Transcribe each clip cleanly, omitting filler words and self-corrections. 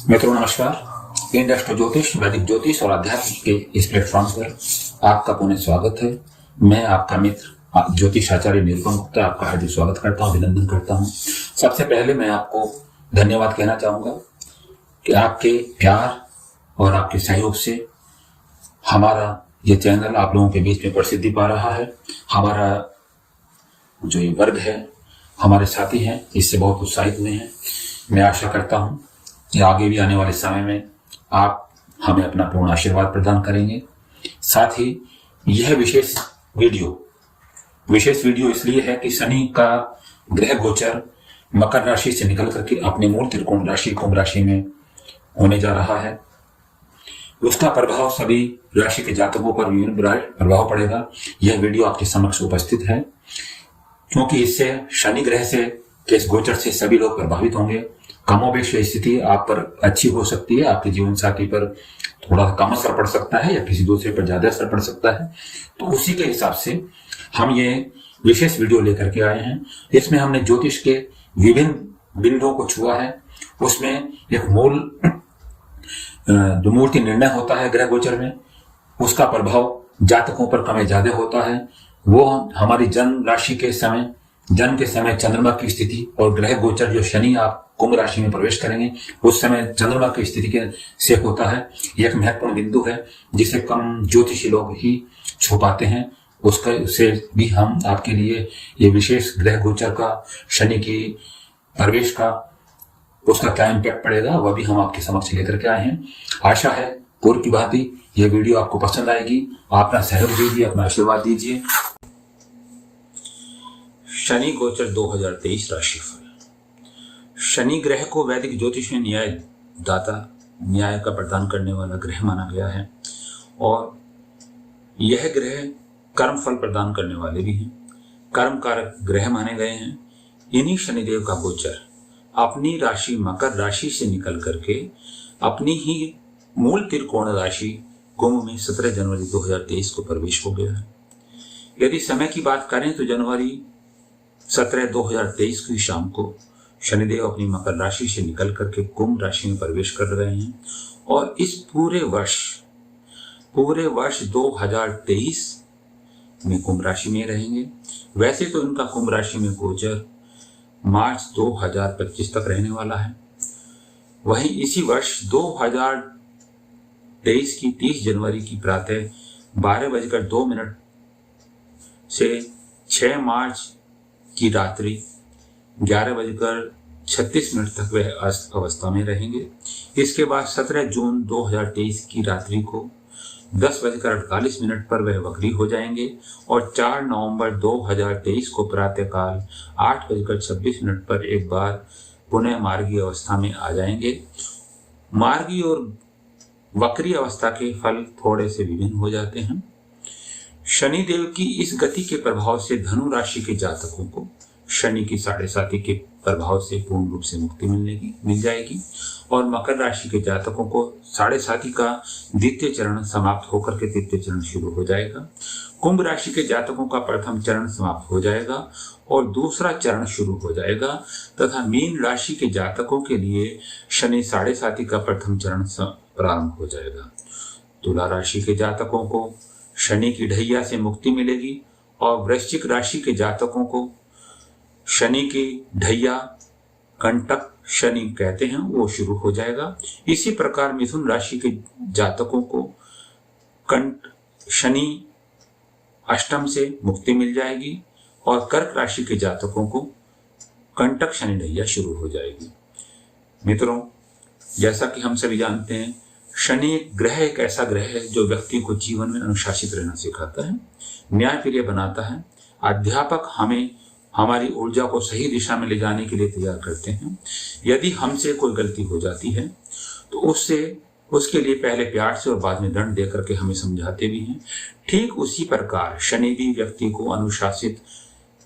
मित्रों नमस्कार। End astro ज्योतिष, वैदिक ज्योतिष और आध्यात्म के इस प्लेटफॉर्म पर आपका पुनः स्वागत है। मैं आपका मित्र ज्योतिष आचार्य निरुपम गुप्ता आपका हार्दिक स्वागत करता हूं, अभिनंदन करता हूं। सबसे पहले मैं आपको धन्यवाद कहना चाहूंगा कि आपके प्यार और आपके सहयोग से हमारा ये चैनल आप लोगों के बीच में प्रसिद्धि पा रहा है। हमारा जो ये वर्ग है, हमारे साथी हैं, इससे बहुत उत्साहित हुए हैं। मैं आशा करता हूं कि आगे भी आने वाले समय में आप हमें अपना पूर्ण आशीर्वाद प्रदान करेंगे। साथ ही यह विशेष वीडियो इसलिए है कि शनि का ग्रह गोचर मकर राशि से निकल करके अपने मूल त्रिकोण राशि कुंभ राशि में होने जा रहा है। उसका प्रभाव सभी राशि के जातकों पर विभिन्न प्रभाव पड़ेगा। यह वीडियो आपके समक्ष उपस्थित है क्योंकि इससे शनि ग्रह से के इस गोचर से सभी लोग प्रभावित होंगे। कमोबेश स्थिति आप पर अच्छी हो सकती है, आपके जीवन साथी पर थोड़ा कम असर पड़ सकता है या किसी दूसरे पर ज्यादा असर पड़ सकता है। तो उसी के हिसाब से हम ये विशेष वीडियो लेकर के आए हैं। इसमें हमने ज्योतिष के विभिन्न बिंदुओं को छुआ है। उसमें एक जो मूर्ति निर्णय होता है ग्रह गोचर में, उसका प्रभाव जातकों पर कम ज्यादा होता है। वो हमारी जन्म के समय चंद्रमा की स्थिति और ग्रह गोचर जो शनि आप कुंभ राशि में प्रवेश करेंगे उस समय चंद्रमा की स्थिति के से होता है। यह एक महत्वपूर्ण बिंदु है जिसे कम ज्योतिषी लोग ही छुपाते हैं। उससे भी हम आपके लिए ये विशेष ग्रह गोचर का, शनि की प्रवेश का, उसका क्या इम्पैक्ट पड़ेगा वह भी हम आपके समक्ष लेकर के आए हैं। आशा है पूर्व की भांति ये वीडियो आपको पसंद आएगी। आप अपना सहयोग दीजिए, अपना आशीर्वाद दीजिए। शनि गोचर 2023 राशिफल। शनि ग्रह को वैदिक ज्योतिष में न्याय का प्रदान करने वाला ग्रह माना गया है और यह ग्रह कर्म फल प्रदान करने वाले भी हैं, कर्म कारक ग्रह माने गए हैं। इन्हीं शनिदेव का गोचर अपनी राशि मकर राशि से निकल करके अपनी ही मूल त्रिकोण राशि कुंभ में 17 जनवरी 2023 को प्रवेश हो गया है। यदि समय की बात करें तो जनवरी 17 2023 की शाम को शनिदेव अपनी मकर राशि से निकल करके कुंभ राशि में प्रवेश कर रहे हैं और इस पूरे वर्ष 2023 में कुंभ राशि में रहेंगे। वैसे तो इनका कुंभ राशि में गोचर मार्च 2025 तक रहने वाला है। वहीं इसी वर्ष 2023 की 30 जनवरी की प्रातः 12:02 से 6 मार्च की रात्रि 11:36 तक वह अस्त अवस्था में रहेंगे। इसके बाद 17 जून 2023 की रात्रि को 10:48 पर वह वक्री हो जाएंगे और 4 नवंबर 2023 को प्रातःकाल 8:26 पर एक बार पुनः मार्गी अवस्था में आ जाएंगे। मार्गी और वक्री अवस्था के फल थोड़े से विभिन्न हो जाते हैं। शनिदेव की इस गति के प्रभाव से धनु राशि के जातकों को शनि की 7.5 के प्रभाव से पूर्ण रूप से मुक्ति मिल जाएगी और मकर राशि के जातकों को 7.5 का द्वितीय चरण समाप्त होकर के तृतीय चरण शुरू हो जाएगा। कुंभ राशि के जातकों का प्रथम चरण समाप्त हो जाएगा और दूसरा चरण शुरू हो जाएगा तथा मीन राशि के जातकों के लिए शनि 7.5 का प्रथम चरण प्रारंभ हो जाएगा। तुला राशि के जातकों को शनि की ढैया से मुक्ति मिलेगी और वृश्चिक राशि के जातकों को शनि की ढैया, कंटक शनि कहते हैं, वो शुरू हो जाएगा। इसी प्रकार मिथुन राशि के जातकों को शनि अष्टम से मुक्ति मिल जाएगी और कर्क राशि के जातकों को कंटक शनि ढैया शुरू हो जाएगी। मित्रों, जैसा कि हम सभी जानते हैं, शनि ग्रह एक ऐसा ग्रह है जो व्यक्ति को जीवन में अनुशासित रहना सिखाता है, न्यायप्रिय बनाता है। अध्यापक हमें हमारी ऊर्जा को सही दिशा में ले जाने के लिए तैयार करते हैं। यदि हमसे कोई गलती हो जाती है तो उसके लिए पहले प्यार से और बाद में दंड देकर के हमें समझाते भी हैं। ठीक उसी प्रकार शनि भी व्यक्ति को अनुशासित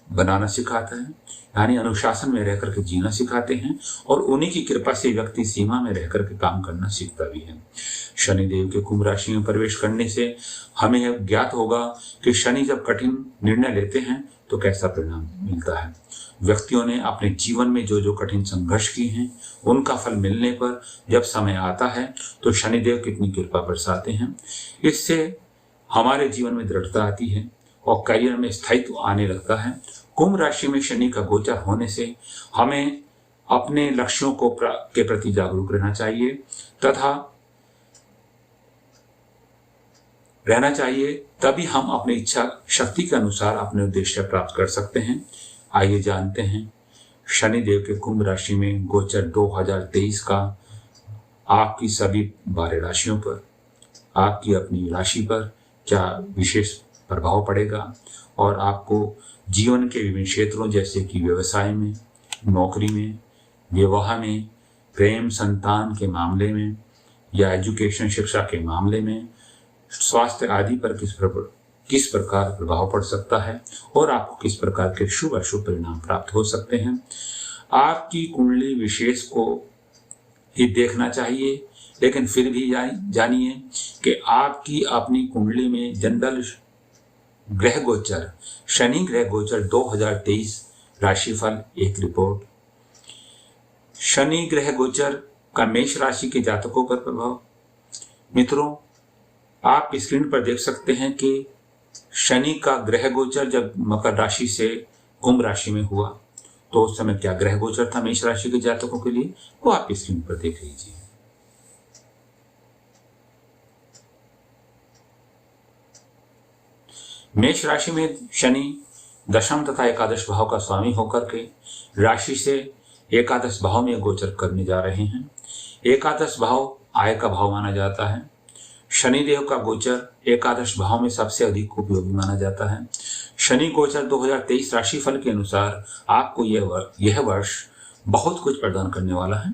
बनाना सिखाता है, यानी अनुशासन में रहकर के जीना सिखाते हैं, और उन्हीं की कृपा से व्यक्ति सीमा में रहकर के काम करना सीखता भी है। शनिदेव के कुंभ राशि में प्रवेश करने से हमें यह ज्ञात होगा कि शनि जब कठिन निर्णय लेते हैं तो कैसा परिणाम मिलता है। व्यक्तियों ने अपने जीवन में जो जो कठिन संघर्ष किए हैं उनका फल मिलने पर जब समय आता है तो शनिदेव कितनी कृपा बरसाते हैं। इससे हमारे जीवन में दृढ़ता आती है और करियर में स्थायित्व आने लगता है। कुंभ राशि में शनि का गोचर होने से हमें अपने लक्ष्यों के प्रति जागरूक रहना चाहिए, तभी हम अपनी इच्छा शक्ति के अनुसार अपने उद्देश्य प्राप्त कर सकते हैं। आइए जानते हैं शनिदेव के कुंभ राशि में गोचर 2023 का आपकी सभी 12 राशियों पर, आपकी अपनी राशि पर क्या विशेष प्रभाव पड़ेगा और आपको जीवन के विभिन्न क्षेत्रों जैसे कि व्यवसाय में, नौकरी में, विवाह में, प्रेम संतान के मामले में या एजुकेशन शिक्षा के मामले में, स्वास्थ्य आदि पर किस प्रकार प्रभाव पड़ सकता है और आपको किस प्रकार के शुभ अशुभ परिणाम प्राप्त हो सकते हैं। आपकी कुंडली विशेष को ही देखना चाहिए, लेकिन फिर भी जानिए कि आपकी अपनी कुंडली में जनरल ग्रह गोचर, शनि ग्रह गोचर 2023 राशिफल एक रिपोर्ट। शनि ग्रह गोचर का मेष राशि के जातकों पर प्रभाव। मित्रों, आप स्क्रीन पर देख सकते हैं कि शनि का ग्रह गोचर जब मकर राशि से कुंभ राशि में हुआ तो उस समय क्या ग्रह गोचर था मेष राशि के जातकों के लिए, वो आप स्क्रीन पर देख लीजिए। मेष राशि में शनि दशम तथा एकादश भाव का स्वामी होकर के राशि से एकादश भाव में गोचर करने जा रहे हैं। एकादश भाव आय का भाव माना जाता है। शनिदेव का गोचर एकादश भाव में सबसे अधिक उपयोगी माना जाता है। शनि गोचर 2023 राशिफल के अनुसार आपको यह वर्ष बहुत कुछ प्रदान करने वाला है।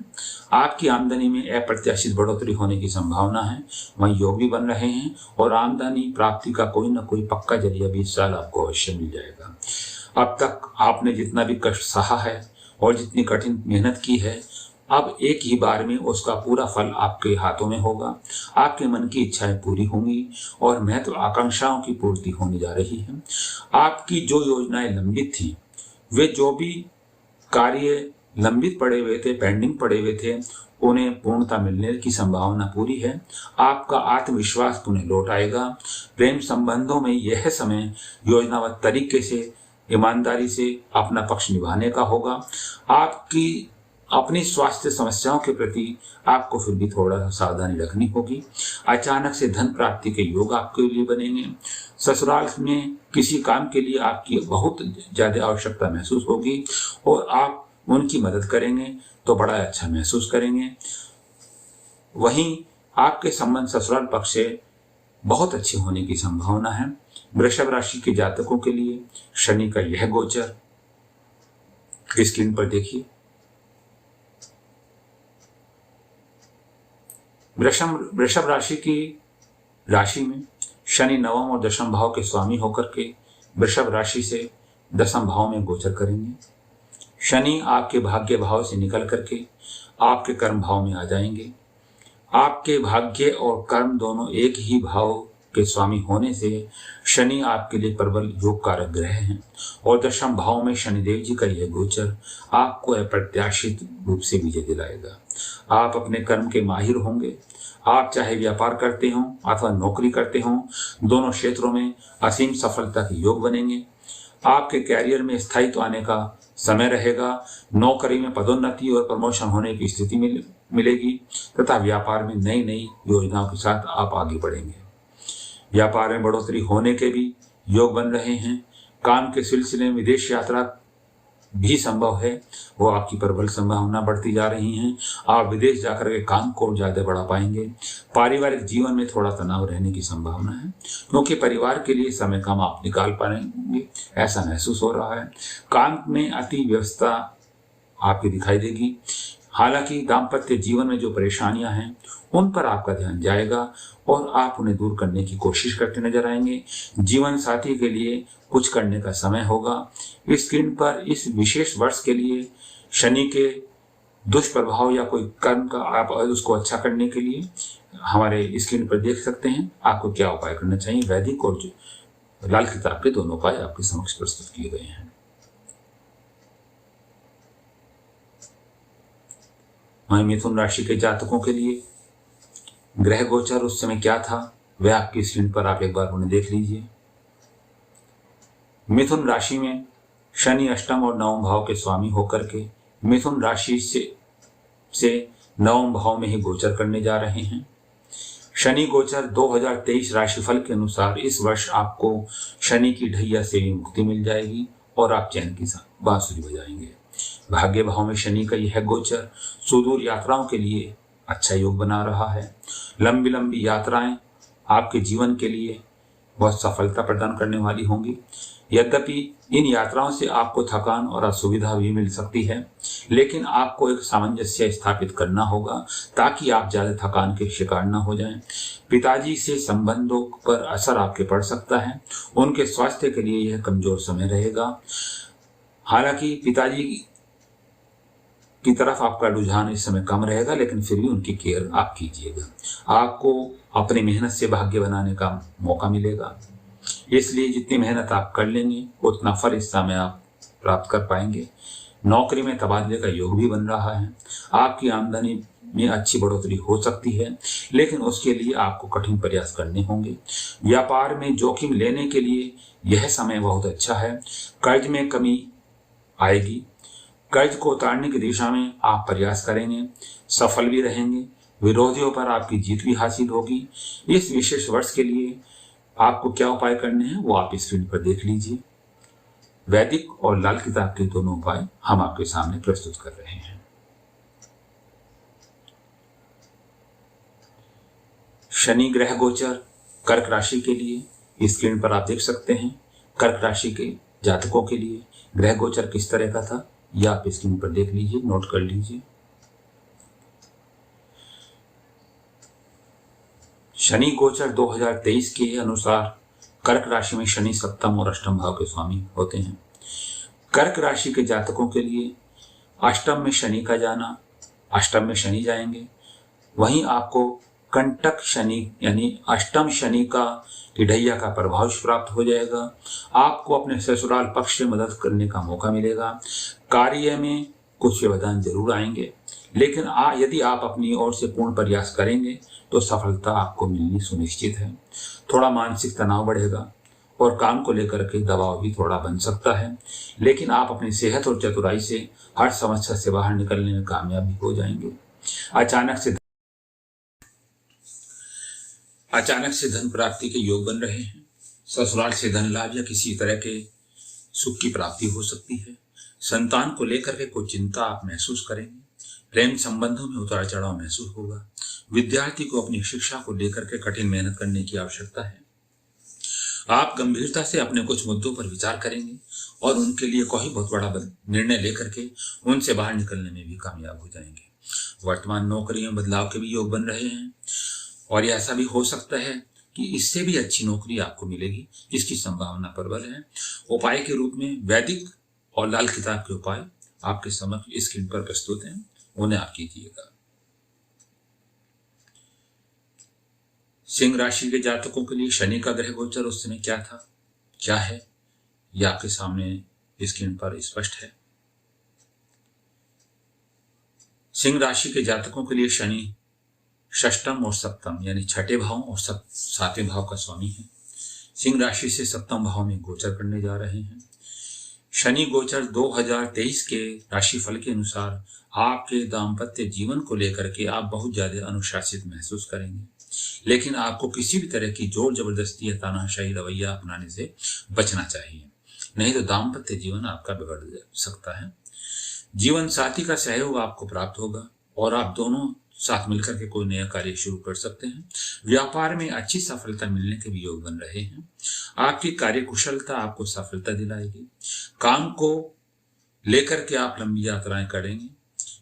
आपकी आमदनी में अप्रत्याशित बढ़ोतरी होने की संभावना है, वहीं योग भी बन रहे हैं और आमदनी प्राप्ति का कोई न कोई पक्का जरिया भी इस साल आपको अवश्य मिल जाएगा। अब तक आपने जितना भी कष्ट सहा है और जितनी कठिन मेहनत की है, अब एक ही बार में उसका पूरा फल आपके हाथों में होगा। आपके मन की इच्छाएं पूरी होंगी और महत्व आकांक्षाओं की पूर्ति होने जा रही है। आपकी जो योजनाएं लंबित थी, वे जो भी कार्य लंबित पड़े हुए थे, पेंडिंग पड़े हुए थे, उन्हें पूर्णता मिलने की संभावना पूरी है। आपका आत्मविश्वास पुनः लौट आएगा। प्रेम संबंधों में यह समय योजनाबद्ध तरीके से, ईमानदारी से अपना पक्ष निभाने का होगा। आपकी अपनी स्वास्थ्य समस्याओं के प्रति आपको फिर भी थोड़ा सावधानी रखनी होगी। अचानक से धन प्राप्ति के योग आपके लिए बनेंगे। ससुराल में किसी काम के लिए आपकी बहुत ज्यादा आवश्यकता महसूस होगी और आप उनकी मदद करेंगे तो बड़ा अच्छा महसूस करेंगे। वहीं आपके संबंध ससुराल पक्ष से बहुत अच्छे होने की संभावना है। वृषभ राशि के जातकों के लिए शनि का यह गोचर स्क्रीन पर देखिए। वृषभ राशि की राशि में शनि नवम और दशम भाव के स्वामी होकर के वृषभ राशि से दशम भाव में गोचर करेंगे। शनि आपके भाग्य भाव से निकल करके आपके कर्म भाव में आ जाएंगे। आपके भाग्य और कर्म दोनों एक ही भाव के स्वामी होने से शनि आपके लिए प्रबल योग कारक ग्रह हैं और दशम भाव में शनिदेव जी का यह गोचर आपको अप्रत्याशित रूप से विजय दिलाएगा। आप अपने कर्म के माहिर होंगे। आप चाहे व्यापार करते हो अथवा नौकरी करते हो, दोनों क्षेत्रों में असीम सफलता के योग बनेंगे। आपके कैरियर में स्थायित्व आने का समय रहेगा। नौकरी में पदोन्नति और प्रमोशन होने की स्थिति मिलेगी तथा व्यापार में नई नई योजनाओं के साथ आप आगे बढ़ेंगे। व्यापार में बढ़ोतरी होने के भी योग बन रहे हैं। काम के सिलसिले में विदेश यात्रा भी संभव है, वो आपकी प्रबल संभावना बढ़ती जा रही है। आप विदेश जाकर के काम को ज्यादा बढ़ा पाएंगे। पारिवारिक जीवन में थोड़ा तनाव रहने की संभावना है क्योंकि परिवार के लिए समय कम आप निकाल पाएंगे, ऐसा महसूस हो रहा है। काम में अति व्यवस्था आपकी दिखाई देगी। हालांकि दाम्पत्य जीवन में जो परेशानियां हैं उन पर आपका ध्यान जाएगा और आप उन्हें दूर करने की कोशिश करते नजर आएंगे। जीवन साथी के लिए कुछ करने का समय होगा। इस स्क्रीन पर इस विशेष वर्ष के लिए शनि के दुष्प्रभाव या कोई कर्म का आप उसको अच्छा करने के लिए हमारे स्क्रीन पर देख सकते हैं आपको क्या उपाय करना चाहिए। वैदिक और लाल किताब के दोनों उपाय आपके समक्ष प्रस्तुत किए गए हैं। वहीं मिथुन राशि के जातकों के लिए ग्रह गोचर उस समय क्या था वह आपकी स्क्रीन पर आप एक बार उन्हें देख लीजिए। मिथुन राशि में शनि अष्टम और नवम भाव के स्वामी होकर के मिथुन राशि से नवम भाव में ही गोचर करने जा रहे हैं। शनि गोचर 2023 राशिफल के अनुसार इस वर्ष आपको शनि की ढैया से भी मुक्ति मिल जाएगी और आप चैन की बांसुरी बजाएंगे। भाग्य भाव में शनि का यह गोचर सुदूर यात्राओं के लिए अच्छा योग बना रहा है। लंबी लंबी यात्राएं आपके जीवन के लिए बहुत सफलता प्रदान करने वाली होंगी। यद्यपि इन यात्राओं से आपको थकान और असुविधा भी मिल सकती है, लेकिन आपको एक सामंजस्य स्थापित करना होगा ताकि आप ज्यादा थकान के शिकार न हो जाएं। पिताजी से संबंधों पर असर आपके पड़ सकता है। उनके स्वास्थ्य के लिए यह कमजोर समय रहेगा। हालांकि पिताजी की तरफ आपका रुझान इस समय कम रहेगा, लेकिन फिर भी उनकी केयर आप कीजिएगा। आपको अपनी मेहनत से भाग्य बनाने का मौका मिलेगा, इसलिए जितनी मेहनत आप कर लेंगे उतना फल इस समय आप प्राप्त कर पाएंगे। नौकरी में तबादले का योग भी बन रहा है। आपकी आमदनी में अच्छी बढ़ोतरी हो सकती है, लेकिन उसके लिए आपको कठिन प्रयास करने होंगे। व्यापार में जोखिम लेने के लिए यह समय बहुत अच्छा है। कर्ज में कमी आएगी। कर्ज को उतारने की दिशा में आप प्रयास करेंगे, सफल भी रहेंगे। विरोधियों पर आपकी जीत भी हासिल होगी। इस विशेष वर्ष के लिए आपको क्या उपाय करने हैं वो आप स्क्रीन पर देख लीजिए। वैदिक और लाल किताब के दोनों उपाय हम आपके सामने प्रस्तुत कर रहे हैं। शनि ग्रह गोचर कर्क राशि के लिए स्क्रीन पर आप देख सकते हैं। कर्क राशि के जातकों के लिए ग्रह गोचर किस तरह का था यह आप स्क्रीन पर देख लीजिए, नोट कर लीजिए। शनि गोचर 2023 के अनुसार कर्क राशि में शनि सप्तम और अष्टम भाव के स्वामी होते हैं। कर्क राशि के जातकों के लिए अष्टम में शनि का जाना, अष्टम में शनि जाएंगे। वहीं आपको कंटक शनि यानी अष्टम शनि का ढैया का प्रभाव प्राप्त हो जाएगा। आपको अपने ससुराल पक्ष से मदद करने का मौका मिलेगा। कार्य में कुछ व्यवधान जरूर आएंगे, लेकिन यदि आप अपनी ओर से पूर्ण प्रयास करेंगे तो सफलता आपको मिलनी सुनिश्चित है। थोड़ा मानसिक तनाव बढ़ेगा और काम को लेकर के दबाव भी थोड़ा बन सकता है, लेकिन आप अपनी सेहत और चतुराई से हर समस्या से बाहर निकलने में कामयाब भी हो जाएंगे। अचानक से धन प्राप्ति के योग बन रहे हैं। ससुराल से धन लाभ या किसी तरह के सुख की प्राप्ति हो सकती है। संतान को लेकर के कोई चिंता आप महसूस करेंगे। प्रेम संबंधों में उतार चढ़ाव महसूस होगा। विद्यार्थी को अपनी शिक्षा को लेकर के कठिन मेहनत करने की आवश्यकता है। आप गंभीरता से अपने कुछ मुद्दों पर विचार करेंगे और उनके लिए कोई बहुत बड़ा निर्णय लेकर के उनसे बाहर निकलने में भी कामयाब हो जाएंगे। वर्तमान नौकरी में बदलाव के भी योग बन रहे हैं और यह ऐसा भी हो सकता है कि इससे भी अच्छी नौकरी आपको मिलेगी, जिसकी संभावना प्रबल है। उपाय के रूप में वैदिक और लाल किताब के उपाय आपके समक्ष स्क्रीन पर प्रस्तुत हैं, उन्हें आप कीजिएगा। सिंह राशि के जातकों के लिए शनि का ग्रह गोचर उस समय क्या था, क्या है, यह आपके सामने स्क्रीन पर स्पष्ट है। सिंह राशि के जातकों के लिए शनि षष्टम और सप्तम यानी छठे भाव और सातवें भाव का स्वामी है। सिंह राशि से सप्तम भाव में गोचर करने जा रहे हैं। शनि गोचर 2023 के राशिफल के अनुसार आपके दाम्पत्य जीवन को लेकर के आप बहुत ज्यादा अनुशासित महसूस करेंगे, लेकिन आपको किसी भी तरह की जोर जबरदस्ती या तानाशाही रवैया अपनाने से बचना चाहिए, नहीं तो दाम्पत्य जीवन आपका बिगड़ सकता है। जीवन साथी का सहयोग आपको प्राप्त होगा और आप दोनों साथ मिलकर के कोई नया कार्य शुरू कर सकते हैं। व्यापार में अच्छी सफलता मिलने के भी योग बन रहे हैं। आपकी कार्य कुशलता आपको सफलता दिलाएगी। काम को लेकर के आप लंबी यात्राएं करेंगे।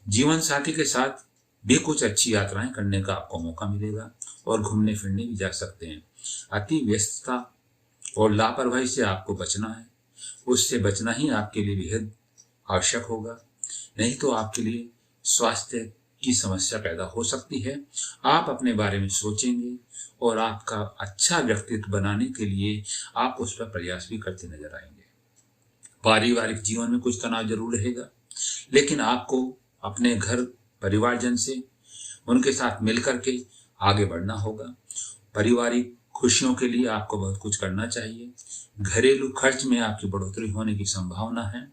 जीवन साथी के साथ भी कुछ अच्छी यात्राएं करने का आपको मौका मिलेगा और घूमने फिरने भी जा सकते हैं। अति व्यस्तता और लापरवाही से आपको बचना है। उससे बचना ही आपके लिए बेहद आवश्यक होगा, नहीं तो आपके लिए स्वास्थ्य की समस्या पैदा हो सकती है। आप अपने बारे में सोचेंगे और आपका अच्छा व्यक्तित्व बनाने के लिए आप उस पर प्रयास भी करते नजर आएंगे। पारिवारिक जीवन में कुछ तनाव जरूर रहेगा, लेकिन आपको अपने घर परिवारजन से उनके साथ मिलकर के आगे बढ़ना होगा। पारिवारिक खुशियों के लिए आपको बहुत कुछ करना चाहिए। घरेलू खर्च में आपकी बढ़ोतरी होने की संभावना है।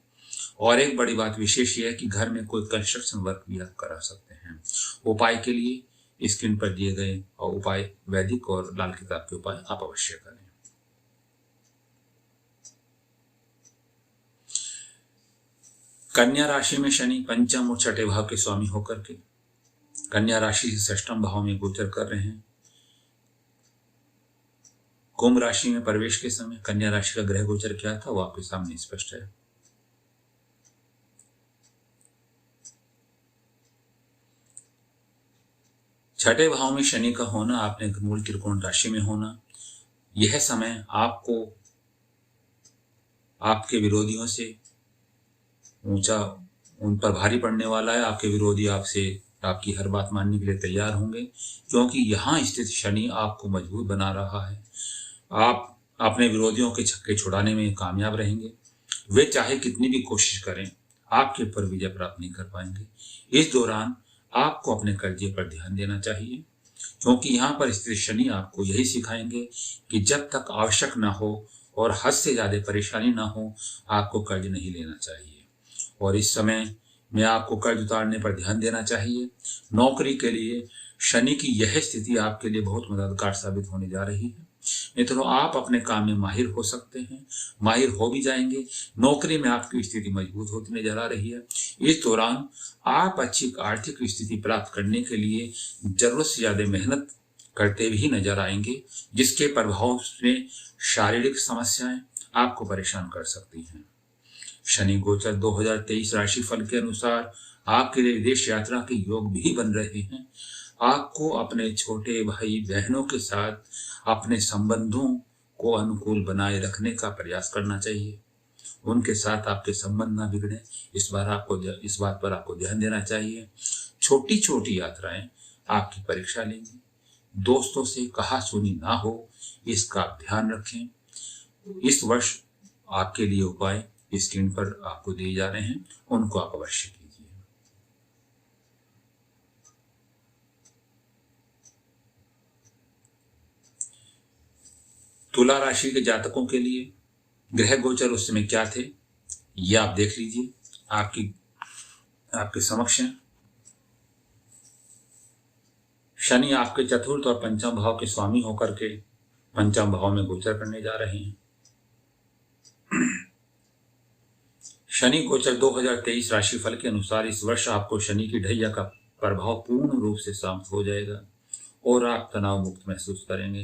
और एक बड़ी बात विशेष ये है कि घर में कोई कंस्ट्रक्शन वर्क भी आप करा सकते हैं। उपाय के लिए स्क्रीन पर दिए गए और उपाय वैदिक और लाल किताब के उपाय आप अवश्य करें। कन्या राशि में शनि पंचम और छठे भाव के स्वामी होकर के कन्या राशि से षष्ठम भाव में गोचर कर रहे हैं। कुंभ राशि में प्रवेश के समय कन्या राशि का ग्रह गोचर क्या था वो आपके सामने स्पष्ट है। छठे भाव में शनि का होना, आपने मूल त्रिकोण राशि में होना, यह समय आपको आपके विरोधियों से ऊंचा उन पर भारी पड़ने वाला है। आपके विरोधी आपसे आपकी हर बात मानने के लिए तैयार होंगे, क्योंकि यहाँ स्थित शनि आपको मजबूत बना रहा है। आप अपने विरोधियों के छक्के छुड़ाने में कामयाब रहेंगे। वे चाहे कितनी भी कोशिश करें, आपके ऊपर विजय प्राप्त नहीं कर पाएंगे। इस दौरान आपको अपने कर्जे पर ध्यान देना चाहिए, क्योंकि यहाँ पर स्थित शनि आपको यही सिखाएंगे कि जब तक आवश्यक ना हो और हद से ज्यादा परेशानी ना हो, आपको कर्ज नहीं लेना चाहिए। और इस समय में आपको कर्ज उतारने पर ध्यान देना चाहिए। नौकरी के लिए शनि की यह स्थिति आपके लिए बहुत मददगार साबित होने जा रही है। मित्रों, आप अपने काम में माहिर हो सकते हैं, माहिर हो भी जाएंगे। नौकरी में आपकी स्थिति मजबूत होती नजर आ रही है। इस दौरान आप अच्छी आर्थिक स्थिति प्राप्त करने के लिए जरूरत से ज्यादा मेहनत करते भी नजर आएंगे, जिसके प्रभाव में शारीरिक समस्याएं आपको परेशान कर सकती हैं। शनि गोचर 2023 राशिफल के अनुसार आपके लिए विदेश यात्रा के योग भी बन रहे हैं। आपको अपने छोटे भाई बहनों के साथ अपने संबंधों को अनुकूल बनाए रखने का प्रयास करना चाहिए। उनके साथ आपके संबंध ना बिगड़े, इस बात पर आपको ध्यान देना चाहिए। छोटी छोटी यात्राएं आपकी परीक्षा लेंगी। दोस्तों से कहा सुनी ना हो, इसका आप ध्यान रखें। इस वर्ष आपके लिए उपाय स्क्रीन पर आपको दिए जा रहे हैं, उनको आप अवश्य कीजिए। तुला राशि के जातकों के लिए ग्रह गोचर उस समय क्या थे, ये आप देख लीजिए। आपके समक्ष है। शनि आपके चतुर्थ और पंचम भाव के स्वामी होकर के पंचम भाव में गोचर करने जा रहे हैं। शनि गोचर 2023 राशिफल के अनुसार इस वर्ष आपको शनि की ढैया का प्रभाव पूर्ण रूप से समाप्त हो जाएगा और आप तनाव मुक्त महसूस करेंगे।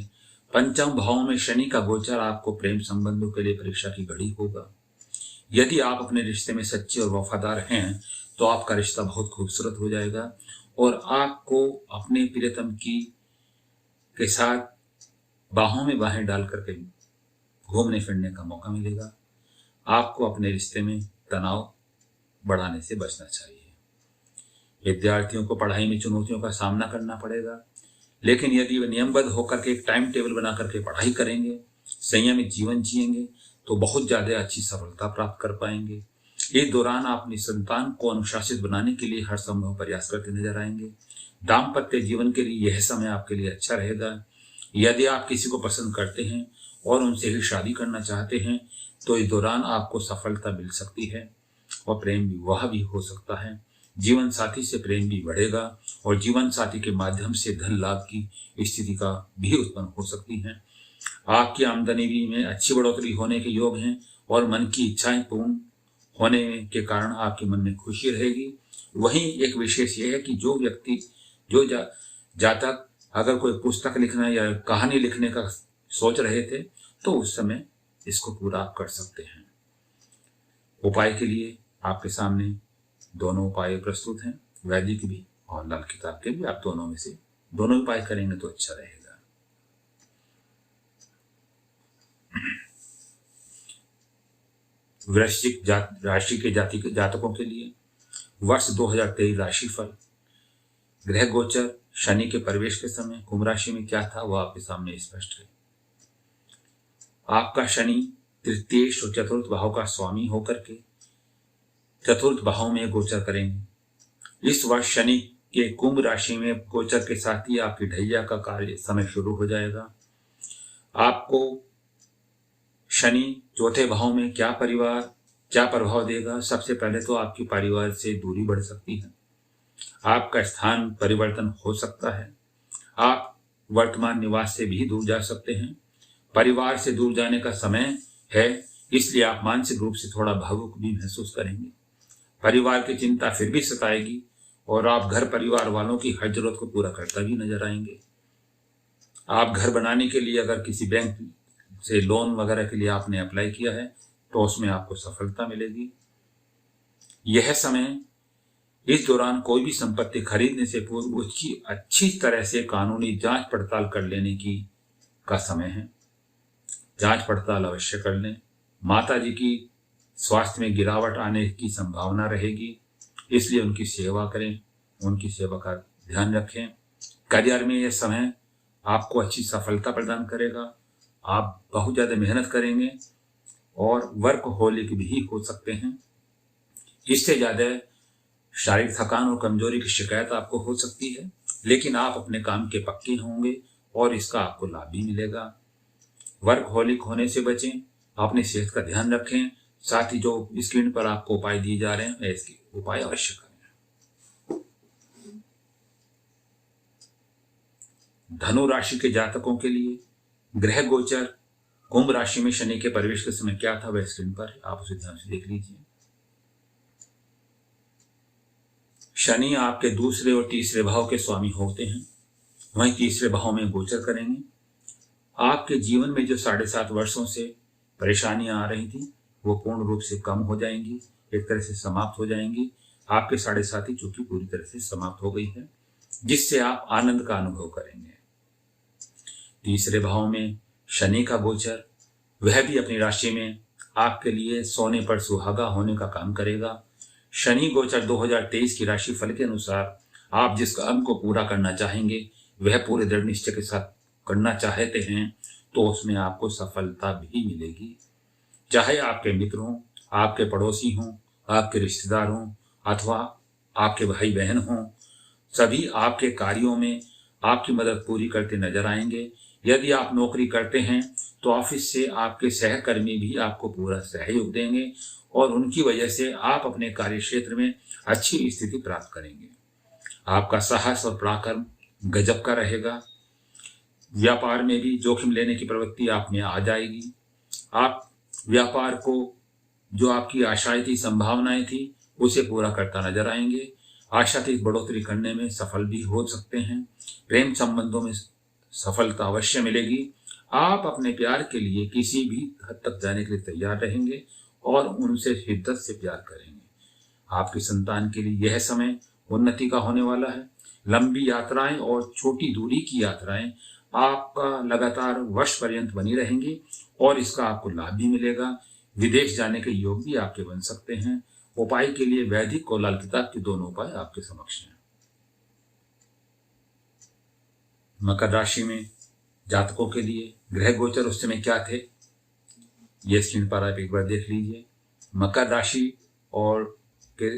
पंचम भाव में शनि का गोचर आपको प्रेम संबंधों के लिए परीक्षा की घड़ी होगा। यदि आप अपने रिश्ते में सच्चे और वफादार हैं तो आपका रिश्ता बहुत खूबसूरत हो जाएगा और आपको अपने प्रियतम के साथ बाहों में बाहें डाल करके घूमने फिरने का मौका मिलेगा। आपको अपने रिश्ते में तनाव बढ़ाने से बचना चाहिए। विद्यार्थियों को पढ़ाई में चुनौतियों का सामना करना पड़ेगा, लेकिन यदि वे नियमबद्ध होकर के एक टाइम टेबल बना करके पढ़ाई करेंगे, संयमित जीवन जिएंगे, तो बहुत ज्यादा अच्छी सफलता प्राप्त कर पाएंगे। इस दौरान आप अपनी संतान को अनुशासित बनाने के लिए हर संभव प्रयास करते नजर आएंगे। दाम्पत्य जीवन के लिए यह समय आपके लिए अच्छा रहेगा। यदि आप किसी को पसंद करते हैं और उनसे ही शादी करना चाहते हैं तो इस दौरान आपको सफलता मिल सकती है और प्रेम विवाह भी हो सकता है। जीवन साथी से प्रेम भी बढ़ेगा और जीवन साथी के माध्यम से धन लाभ की स्थिति का भी उत्पन्न हो सकती है। आपकी आमदनी भी में अच्छी बढ़ोतरी होने के योग हैं और मन की इच्छाएं पूर्ण होने के कारण आपके मन में खुशी रहेगी। वहीं एक विशेष यह है कि जो जातक अगर कोई पुस्तक लिखना या कहानी लिखने का सोच रहे थे तो उस समय इसको पूरा आप कर सकते हैं। उपाय के लिए आपके सामने दोनों उपाय प्रस्तुत हैं, वैदिक भी और लाल किताब के भी। आप दोनों में से दोनों उपाय करेंगे तो अच्छा रहेगा। वृश्चिक राशि के जातकों के लिए वर्ष 2023 राशिफल। ग्रह गोचर शनि के प्रवेश के समय कुंभ राशि में क्या था वह आपके सामने स्पष्ट है। आपका शनि तृतीय और चतुर्थ भाव का स्वामी होकर के चतुर्थ भाव में गोचर करेंगे। इस वर्ष शनि के कुंभ राशि में गोचर के साथ ही आपकी ढैया का कार्य समय शुरू हो जाएगा। आपको शनि चौथे भाव में क्या प्रभाव देगा। सबसे पहले तो आपकी परिवार से दूरी बढ़ सकती है, आपका स्थान परिवर्तन हो सकता है, आप वर्तमान निवास से भी दूर जा सकते हैं। परिवार से दूर जाने का समय है, इसलिए आप मानसिक रूप से थोड़ा भावुक भी महसूस करेंगे। परिवार की चिंता फिर भी सताएगी और आप घर परिवार वालों की हर जरूरत को पूरा करता भी नजर आएंगे। आप घर बनाने के लिए अगर किसी बैंक से लोन वगैरह के लिए आपने अप्लाई किया है तो उसमें आपको सफलता मिलेगी। यह समय, इस दौरान कोई भी संपत्ति खरीदने से पूर्व उसकी अच्छी तरह से कानूनी जांच पड़ताल कर लेने का समय है। जांच पड़ताल अवश्य कर लें। माता जी की स्वास्थ्य में गिरावट आने की संभावना रहेगी, इसलिए उनकी सेवा करें, उनकी सेवा का ध्यान रखें। करियर में यह समय आपको अच्छी सफलता प्रदान करेगा। आप बहुत ज़्यादा मेहनत करेंगे और वर्कहोलिक भी हो सकते हैं। इससे ज़्यादा शारीरिक थकान और कमजोरी की शिकायत आपको हो सकती है, लेकिन आप अपने काम के पक्के होंगे और इसका आपको लाभ भी मिलेगा। वर्कहोलिक होने से बचें, अपनी सेहत का ध्यान रखें। साथ ही जो स्क्रीन पर आपको उपाय दिए जा रहे हैं इसके उपाय अवश्य करें। धनु राशि के जातकों के लिए ग्रह गोचर कुंभ राशि में शनि के प्रवेश के समय क्या था वह स्क्रीन पर आप उसे ध्यान से देख लीजिए। शनि आपके दूसरे और तीसरे भाव के स्वामी होते हैं, वहीं तीसरे भाव में गोचर करेंगे। आपके जीवन में जो 7.5 वर्षों से परेशानियां आ रही थी वो पूर्ण रूप से कम हो जाएंगी, एक तरह से समाप्त हो जाएंगी। आपके 7.5 चूंकि पूरी तरह से समाप्त हो गई है, जिससे आप आनंद का अनुभव करेंगे। तीसरे भाव में शनि का गोचर, वह भी अपनी राशि में आपके लिए सोने पर सुहागा होने का काम करेगा। शनि गोचर 2023 की राशि फल के अनुसार आप जिस काम को पूरा करना चाहेंगे वह पूरे दृढ़ निश्चय के साथ करना चाहते हैं तो उसमें आपको सफलता भी मिलेगी। चाहे आपके मित्र हों, आपके पड़ोसी हों, आपके रिश्तेदार हों अथवा आपके भाई बहन हों, सभी आपके कार्यों में आपकी मदद पूरी करते नजर आएंगे। यदि आप नौकरी करते हैं तो ऑफिस से आपके सहकर्मी भी आपको पूरा सहयोग देंगे और उनकी वजह से आप अपने कार्य क्षेत्र में अच्छी स्थिति प्राप्त करेंगे। आपका साहस और पराक्रम गजब का रहेगा। व्यापार में भी जोखिम लेने की प्रवृत्ति आप में आ जाएगी। आप व्यापार को जो आपकी आशाएं थी, संभावनाएं थी, उसे पूरा करता नजर आएंगे। आशातीत बढ़ोतरी करने में सफल भी हो सकते हैं। प्रेम संबंधों में सफलता अवश्य मिलेगी। आप अपने प्यार के लिए किसी भी हद तक जाने के लिए तैयार रहेंगे और उनसे शिद्दत से प्यार करेंगे। आपकी संतान के लिए यह समय उन्नति का होने वाला है। लंबी यात्राएं और छोटी दूरी की यात्राएं आपका लगातार वर्ष पर्यंत बनी रहेंगी और इसका आपको लाभ भी मिलेगा। विदेश जाने के योग भी आपके बन सकते हैं। उपाय के लिए वैदिक और लाल किताब के दोनों उपाय आपके समक्ष हैं। मकर राशि में जातकों के लिए ग्रह गोचर उस समय क्या थे ये स्क्रीन पर आप एक बार देख लीजिए। मकर राशि और के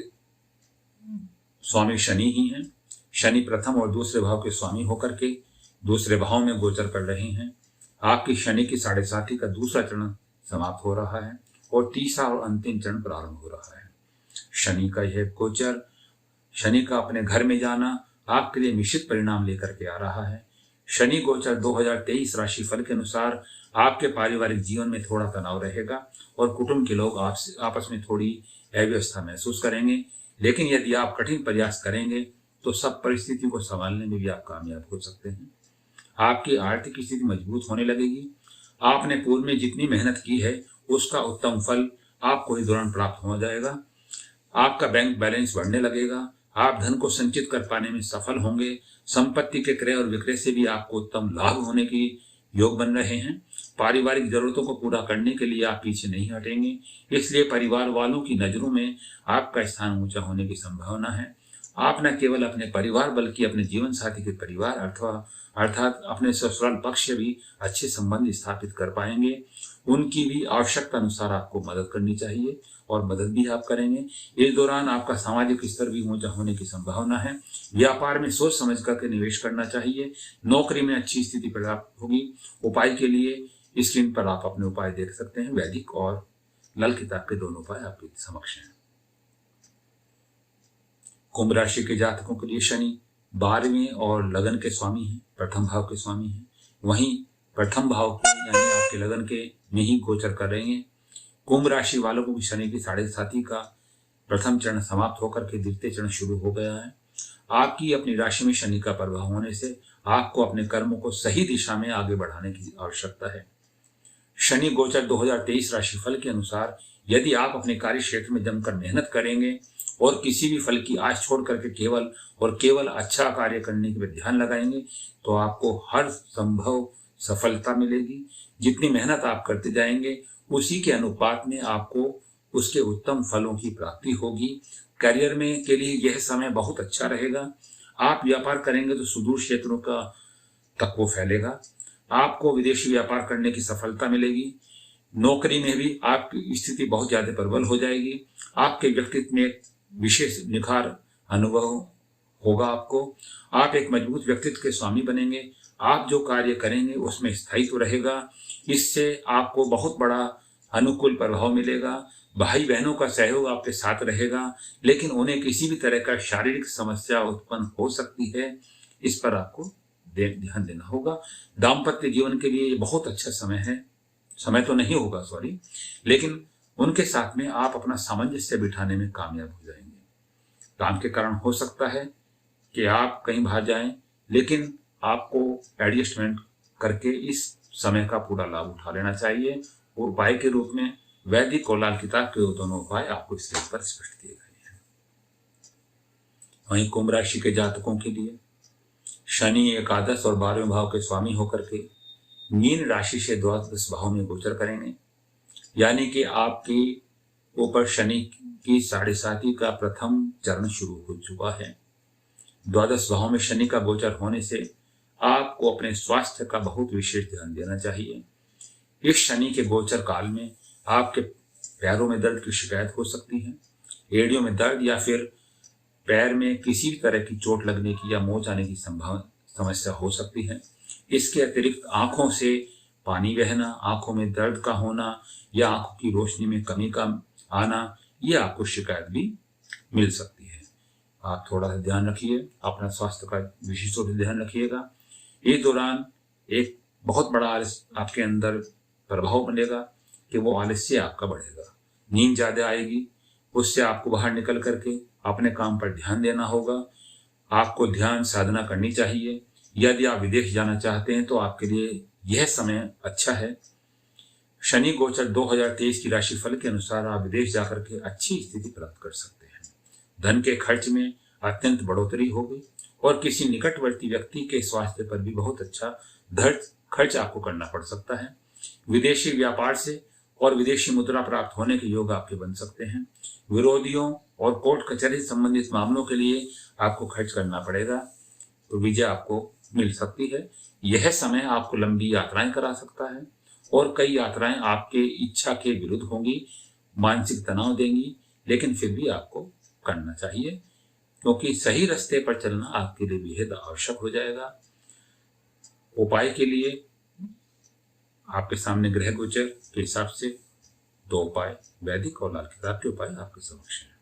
स्वामी शनि ही हैं। शनि प्रथम और दूसरे भाव के स्वामी होकर के दूसरे भाव में गोचर कर रहे हैं। आपकी शनि की 7.5 का दूसरा चरण समाप्त हो रहा है और तीसरा और अंतिम चरण प्रारंभ हो रहा है। शनि का यह गोचर, शनि का अपने घर में जाना आपके लिए मिश्रित परिणाम लेकर के आ रहा है। शनि गोचर 2023 राशि फल के अनुसार आपके पारिवारिक जीवन में थोड़ा तनाव रहेगा और कुटुंब के लोग आपस में थोड़ी अव्यवस्था महसूस करेंगे, लेकिन यदि आप कठिन प्रयास करेंगे तो सब परिस्थितियों को संभालने में भी आप कामयाब हो सकते हैं। आपकी आर्थिक स्थिति मजबूत होने लगेगी। आपने पूर्व में जितनी मेहनत की है उसका उत्तम फल आपको इस दौरान प्राप्त हो जाएगा। आपका बैंक बैलेंस बढ़ने लगेगा। आप धन को संचित कर पाने में सफल होंगे। संपत्ति के क्रय और विक्रय से भी आपको उत्तम लाभ होने की योग बन रहे हैं। पारिवारिक जरूरतों को पूरा करने के लिए आप पीछे नहीं हटेंगे, इसलिए परिवार वालों की नजरों में आपका स्थान ऊंचा होने की संभावना है। आप न केवल अपने परिवार बल्कि अपने जीवन साथी के परिवार अर्थात अपने ससुराल पक्ष से भी अच्छे संबंध स्थापित कर पाएंगे। उनकी भी आवश्यकता अनुसार आपको मदद करनी चाहिए और मदद भी आप करेंगे। इस दौरान आपका सामाजिक स्तर भी ऊंचा होने की संभावना है। व्यापार में सोच समझ करके निवेश करना चाहिए। नौकरी में अच्छी स्थिति प्राप्त होगी। उपाय के लिए स्क्रीन पर आप अपने उपाय देख सकते हैं। वैदिक और लल किताब के दोनों उपाय आपके समक्ष हैं। कुंभ राशि के जातकों के लिए शनि 12वें और लगन के स्वामी हैं, प्रथम भाव के स्वामी हैं। वहीं प्रथम भाव के यानी आपके लगन के में ही गोचर कर रहे हैं। कुंभ राशि वालों को भी शनि की 7.5 का प्रथम चरण समाप्त होकर के द्वितीय चरण शुरू हो गया है। आपकी अपनी राशि में शनि का प्रभाव होने से आपको अपने कर्मों को सही दिशा में आगे बढ़ाने की आवश्यकता है। शनि गोचर 2023 राशिफल के अनुसार यदि आप अपने कार्य क्षेत्र में जमकर मेहनत करेंगे और किसी भी फल की आश छोड़ करके केवल अच्छा कार्य करने के ध्यान लगाएंगे तो आपको हर संभव सफलता मिलेगी। जितनी मेहनत आप करते जाएंगे उसी के अनुपात में आपको उसके उत्तम फलों की प्राप्ति होगी। करियर में के लिए यह समय बहुत अच्छा रहेगा। आप व्यापार करेंगे तो सुदूर क्षेत्रों का तक वो फैलेगा। आपको विदेशी व्यापार करने की सफलता मिलेगी। नौकरी में भी आपकी स्थिति बहुत ज्यादा प्रबल हो जाएगी। आपके व्यक्तित्व में विशेष निखार अनुभव होगा। आप एक मजबूत व्यक्तित्व के स्वामी बनेंगे। आप जो कार्य करेंगे उसमें स्थायित्व रहेगा। इससे आपको बहुत बड़ा अनुकूल प्रभाव मिलेगा। भाई बहनों का सहयोग आपके साथ रहेगा, लेकिन उन्हें किसी भी तरह का शारीरिक समस्या उत्पन्न हो सकती है। इस पर आपको ध्यान देना होगा। दाम्पत्य जीवन के लिए ये बहुत अच्छा समय है। समय तो नहीं होगा सॉरी, लेकिन उनके साथ में आप अपना सामंजस्य बिठाने में कामयाब हो जाएंगे। काम के कारण हो सकता है कि आप कहीं बाहर जाएं, लेकिन आपको एडजस्टमेंट करके इस समय का पूरा लाभ उठा लेना चाहिए। और उपाय के रूप में वैदिक और लाल किताब के दोनों उपाय आपको स्क्रीन पर स्पष्ट किए गए हैं। वहीं कुंभ राशि के जातकों के लिए शनि एकादश और 12वें भाव के स्वामी होकर के मीन राशि से द्वादश भाव में गोचर करेंगे, यानी कि आपके ऊपर शनि की 7.5 का प्रथम चरण शुरू हो चुका है। द्वादश भाव में शनि का गोचर होने से आपको अपने स्वास्थ्य का बहुत विशेष ध्यान देना चाहिए। इस शनि के गोचर काल में आपके पैरों में दर्द की शिकायत हो सकती है। एड़ियों में दर्द या फिर पैर में किसी भी तरह की चोट लगने की या मोच आने की समस्या हो सकती है। इसके अतिरिक्त आंखों से पानी बहना, आंखों में दर्द का होना या आंखों की रोशनी में कमी का आना, यह आपको शिकायत भी मिल सकती है। आप थोड़ा सा ध्यान रखिए, अपना स्वास्थ्य का विशेष रूप से ध्यान रखिएगा। इस दौरान एक बहुत बड़ा आलस्य आपके अंदर प्रभाव बनेगा कि वो आलस्य आपका बढ़ेगा। नींद ज्यादा आएगी, उससे आपको बाहर निकल करके अपने काम पर ध्यान देना होगा। आपको ध्यान साधना करनी चाहिए। यदि आप विदेश जाना चाहते हैं तो आपके लिए यह समय अच्छा है। शनि गोचर 2023 की राशिफल के अनुसार आप विदेश जाकर के अच्छी स्थिति प्राप्त कर सकते हैं। धन के खर्च में अत्यंत बढ़ोतरी होगी और किसी निकटवर्ती व्यक्ति के स्वास्थ्य पर भी बहुत अच्छा खर्च आपको करना पड़ सकता है। विदेशी व्यापार से और विदेशी मुद्रा प्राप्त होने के योग आपके बन सकते हैं। विरोधियों और कोर्ट कचहरी संबंधित मामलों के लिए आपको खर्च करना पड़ेगा, तो विजय आपको मिल सकती है। यह समय आपको लंबी यात्राएं करा सकता है और कई यात्राएं आपके इच्छा के विरुद्ध होंगी, मानसिक तनाव देंगी, लेकिन फिर भी आपको करना चाहिए क्योंकि सही रास्ते पर चलना आपके लिए बेहद आवश्यक हो जाएगा। उपाय के लिए आपके सामने ग्रह गोचर के हिसाब से 2 उपाय वैदिक और लाल किताब के उपाय आपके समक्ष हैं।